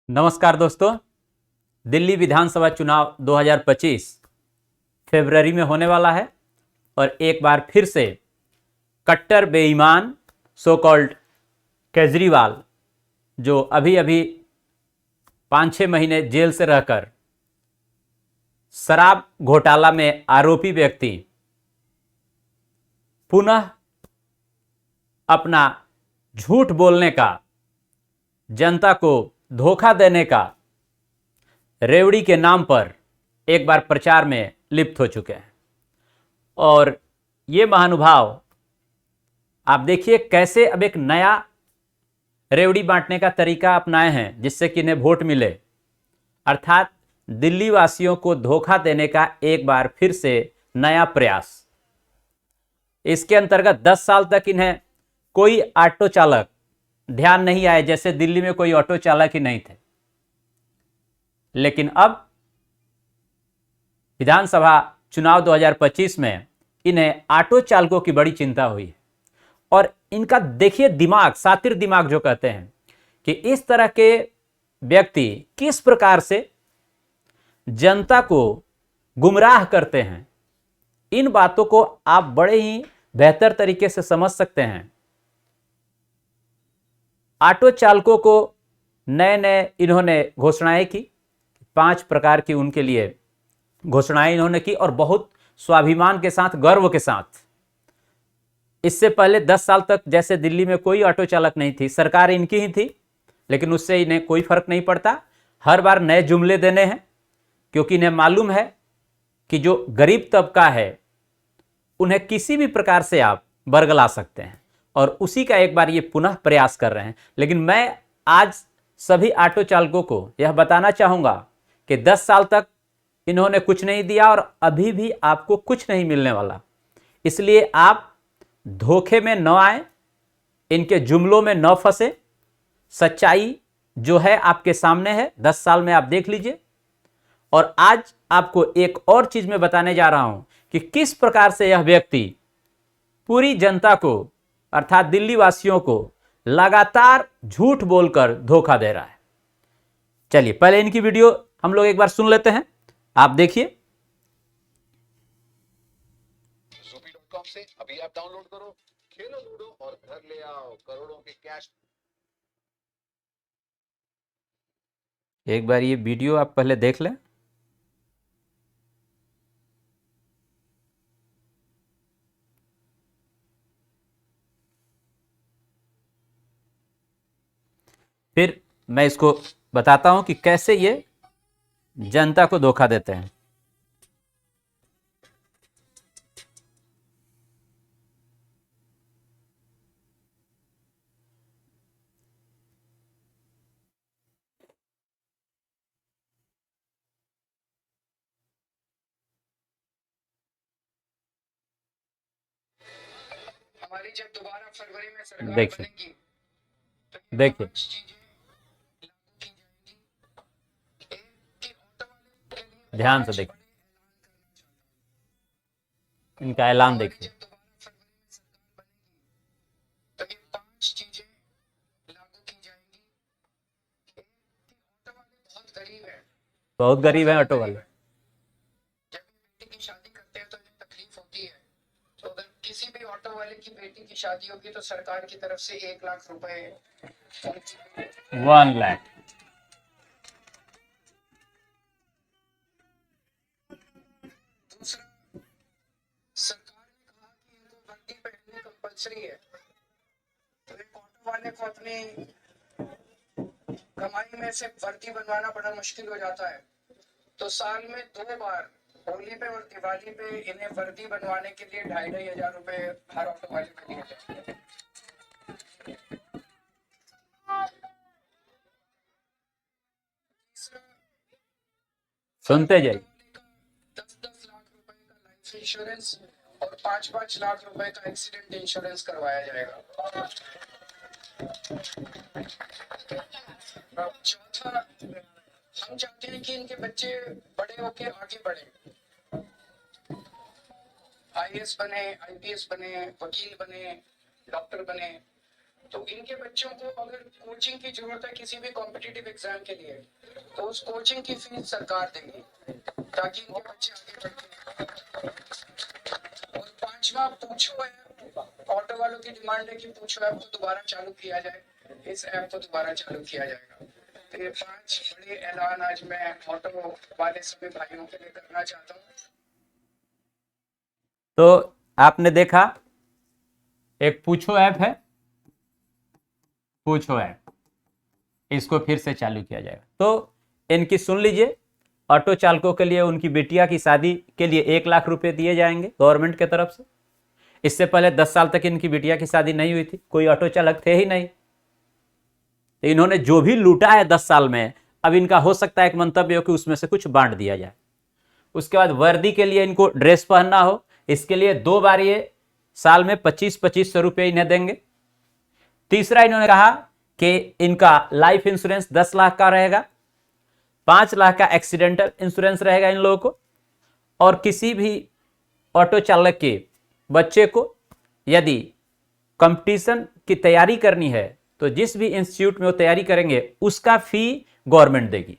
नमस्कार दोस्तों। दिल्ली विधानसभा चुनाव 2025 फरवरी में होने वाला है और एक बार फिर से कट्टर बेईमान सो कॉल्ड केजरीवाल, जो अभी अभी 5-6 महीने जेल से रहकर शराब घोटाला में आरोपी व्यक्ति, पुनः अपना झूठ बोलने का, जनता को धोखा देने का रेवड़ी के नाम पर एक बार प्रचार में लिप्त हो चुके हैं। और ये महानुभाव आप देखिए कैसे अब एक नया रेवड़ी बांटने का तरीका अपनाए हैं जिससे कि इन्हें वोट मिले, अर्थात दिल्ली वासियों को धोखा देने का एक बार फिर से नया प्रयास। इसके अंतर्गत 10 साल तक इन्हें कोई ऑटो चालक ध्यान नहीं आए, जैसे दिल्ली में कोई ऑटो चालक ही नहीं थे। लेकिन अब विधानसभा चुनाव 2025 में इन्हें ऑटो चालकों की बड़ी चिंता हुई है। और इनका देखिए दिमाग, सातिर दिमाग जो कहते हैं कि इस तरह के व्यक्ति किस प्रकार से जनता को गुमराह करते हैं, इन बातों को आप बड़े ही बेहतर तरीके से समझ सकते हैं। ऑटो चालकों को नए नए इन्होंने घोषणाएं की, 5 प्रकार की उनके लिए घोषणाएं इन्होंने की और बहुत स्वाभिमान के साथ, गर्व के साथ। इससे पहले 10 साल तक जैसे दिल्ली में कोई ऑटो चालक नहीं थी, सरकार इनकी ही थी, लेकिन उससे इन्हें कोई फर्क नहीं पड़ता। हर बार नए जुमले देने हैं, क्योंकि इन्हें मालूम है कि जो गरीब तबका है उन्हें किसी भी प्रकार से आप बरगला सकते हैं, और उसी का एक बार ये पुनः प्रयास कर रहे हैं। लेकिन मैं आज सभी ऑटो चालकों को यह बताना चाहूंगा कि 10 साल तक इन्होंने कुछ नहीं दिया और अभी भी आपको कुछ नहीं मिलने वाला। इसलिए आप धोखे में न आए, इनके जुमलों में न फंसे। सच्चाई जो है आपके सामने है, 10 साल में आप देख लीजिए। और आज आपको एक और चीज मैं बताने जा रहा हूं कि किस प्रकार से यह व्यक्ति पूरी जनता को, अर्थात दिल्ली वासियों को लगातार झूठ बोलकर धोखा दे रहा है। चलिए पहले इनकी वीडियो हम लोग एक बार सुन लेते हैं, आप देखिए। zoopy.com से अभी ऐप डाउनलोड करो, खेलो लूडो और घर ले आओ करोड़ों के कैश। एक बार ये वीडियो आप पहले देख लें। फिर मैं इसको बताता हूं कि कैसे ये जनता को धोखा देते हैं। हमारी जब दोबारा फरवरी में सरकार देखिए बनेगी तो देखिए ध्यान से देखिए, इनका ऐलान देखिए। तो ये 5 चीजें लागू की जाएंगी। ऑटो वाले बहुत गरीब है, बहुत गरीब है ऑटो वाले। जब बेटी की शादी करते हैं तो इन्हें तकलीफ होती है। तो अगर किसी भी ऑटो वाले की बेटी की शादी होगी तो सरकार की तरफ से 1 लाख रुपए 1 लाख। दूसरा, सरकार ने कहा कि इनको वर्दी पहननी कंपलसरी है। तो एक ऑटो वाले को अपनी कमाई में से वर्दी बनवाना बड़ा मुश्किल हो जाता है। तो साल में 2 बार, होली पे और दिवाली पे, इन्हें वर्दी बनवाने के लिए 2,500 रुपए हर ऑटो वाले को दिए जाते हैं। सुनते जाइए। 10-10 लाख रुपए का लाइफ इंश्योरेंस और 5-5 लाख रुपए का एक्सीडेंट इंश्योरेंस करवाया जाएगा। चौथा, हम चाहते हैं कि इनके बच्चे बड़े होके आगे बढ़े, आईएएस बने, आईपीएस बने, वकील बने, डॉक्टर बने। तो इनके बच्चों को अगर कोचिंग की जरूरत है किसी भी कॉम्पिटिटिव एग्जाम के लिए, तो उस कोचिंग की फीस सरकार देगी ताकि इनके बच्चे आगे बढ़ सकें। और पांचवा पूछो ऐप, ऑटो वालों की डिमांड है कि पूछो ऐप को दोबारा चालू किया जाए, इस ऐप को दोबारा चालू किया जाएगा। तो ये 5 बड़े ऐलान आज मैं ऑटो वाले सभी भाइयों के लिए करना चाहता हूँ। तो आपने देखा, एक पूछो ऐप है, पूछो ऐप, इसको फिर से चालू किया जाएगा। तो इनकी सुन लीजिए, ऑटो चालकों के लिए उनकी बेटिया की शादी के लिए 1 लाख रुपए दिए जाएंगे गवर्नमेंट के तरफ से। इससे पहले 10 साल तक इनकी बिटिया की शादी नहीं हुई थी, कोई ऑटो चालक थे ही नहीं। तो इन्होंने जो भी लूटा है 10 साल में, अब इनका हो सकता है एक मंतव्य हो कि उसमें से कुछ बांट दिया जाए। उसके बाद वर्दी के लिए इनको ड्रेस पहनना हो, इसके लिए 2 बार ये साल में 25-25 रुपये इन्हें देंगे। तीसरा, इन्होंने कहा कि इनका लाइफ इंश्योरेंस 10 लाख का रहेगा, 5 लाख का एक्सीडेंटल इंश्योरेंस रहेगा इन लोगों को। और किसी भी ऑटो चालक के बच्चे को यदि कंपटीशन की तैयारी करनी है तो जिस भी इंस्टीट्यूट में वो तैयारी करेंगे उसका फी गवर्नमेंट देगी।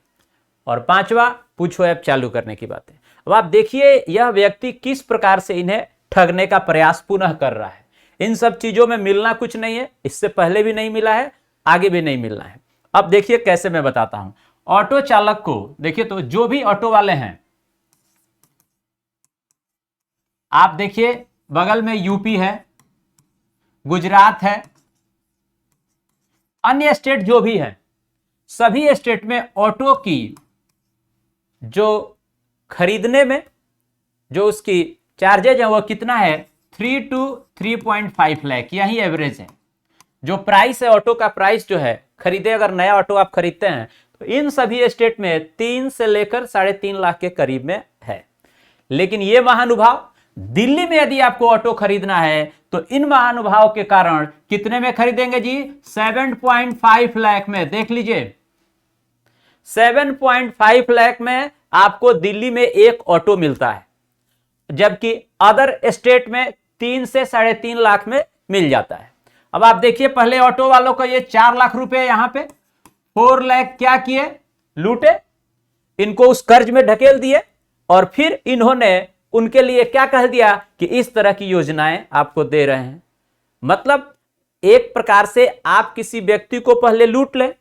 और पांचवा, पूछो ऐप चालू करने की बात है। अब आप देखिए यह व्यक्ति किस प्रकार से इन्हें ठगने का प्रयास पुनः कर रहा है। इन सब चीजों में मिलना कुछ नहीं है, इससे पहले भी नहीं मिला है, आगे भी नहीं मिलना है। अब देखिए कैसे मैं बताता हूं। ऑटो चालक को देखिए, तो जो भी ऑटो वाले हैं, आप देखिए बगल में यूपी है, गुजरात है, अन्य स्टेट जो भी है, सभी स्टेट में ऑटो की जो खरीदने में जो उसकी चार्जेज है वो कितना है, 3 to 3.5 लाख, यही एवरेज है। जो प्राइस है ऑटो का, प्राइस जो है खरीदे, अगर नया ऑटो आप खरीदते हैं तो इन सभी स्टेट में 3 से लेकर 3.5 लाख के करीब में है। लेकिन ये महानुभाव दिल्ली में यदि आपको ऑटो खरीदना है तो इन महानुभाव के कारण कितने में खरीदेंगे जी, 7.5 लाख में। देख लीजिए 7.5 लाख में आपको दिल्ली में एक ऑटो मिलता है, जबकि अदर स्टेट में 3 से 3.5 लाख में मिल जाता है। अब आप देखिए पहले ऑटो वालों को ये 4 लाख रुपए, यहां पे 4 लाख क्या किए, लूटे, इनको उस कर्ज में ढकेल दिए। और फिर इन्होंने उनके लिए क्या कह दिया कि इस तरह की योजनाएं आपको दे रहे हैं। मतलब एक प्रकार से आप किसी व्यक्ति को पहले लूट लें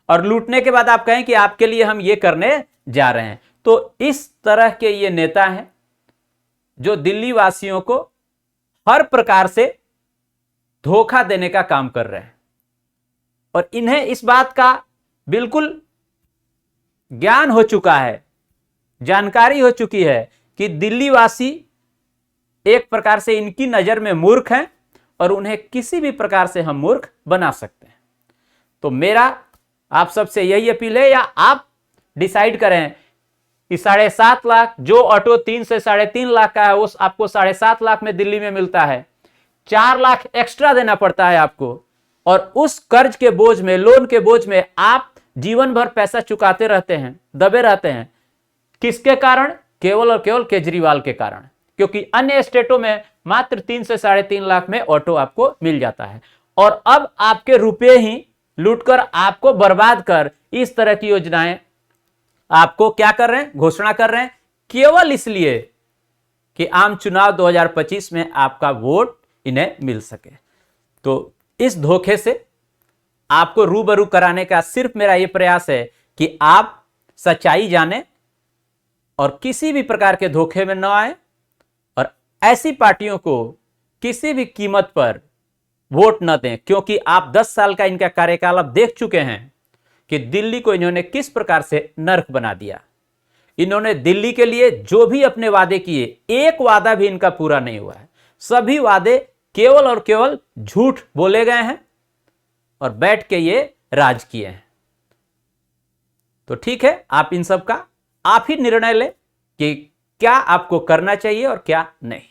और लूटने के बाद आप कहें कि आपके लिए हम ये करने जा रहे हैं। तो इस तरह के ये नेता हैं जो दिल्ली वासियों को हर प्रकार से धोखा देने का काम कर रहे हैं। और इन्हें इस बात का बिल्कुल ज्ञान हो चुका है, जानकारी हो चुकी है कि दिल्ली वासी एक प्रकार से इनकी नजर में मूर्ख हैं और उन्हें किसी भी प्रकार से हम मूर्ख बना सकते हैं। तो मेरा आप सबसे यही अपील है, या आप डिसाइड करें कि 7.5 लाख, जो ऑटो 3 से 3.5 लाख का है उस आपको 7.5 लाख में दिल्ली में मिलता है, 4 लाख एक्स्ट्रा देना पड़ता है आपको। और उस कर्ज के बोझ में, लोन के बोझ में आप जीवन भर पैसा चुकाते रहते हैं, दबे रहते हैं। किसके कारण? केवल और केवल केजरीवाल के कारण, क्योंकि अन्य स्टेटों में मात्र 3 से 3.5 लाख में ऑटो आपको मिल जाता है। और अब आपके रुपए ही लूटकर, आपको बर्बाद कर, इस तरह की योजनाएं आपको क्या कर रहे हैं, घोषणा कर रहे हैं, केवल इसलिए कि आम चुनाव 2025 में आपका वोट इन्हें मिल सके। तो इस धोखे से आपको रूबरू कराने का सिर्फ मेरा यह प्रयास है कि आप सच्चाई जाने और किसी भी प्रकार के धोखे में न आए और ऐसी पार्टियों को किसी भी कीमत पर वोट न दें, क्योंकि आप 10 साल का इनका कार्यकाल अब देख चुके हैं कि दिल्ली को इन्होंने किस प्रकार से नर्क बना दिया। इन्होंने दिल्ली के लिए जो भी अपने वादे किए, एक वादा भी इनका पूरा नहीं हुआ है। सभी वादे केवल और केवल झूठ बोले गए हैं और बैठ के ये राज किए हैं। तो ठीक है, आप इन सब का आप ही निर्णय लें कि क्या आपको करना चाहिए और क्या नहीं।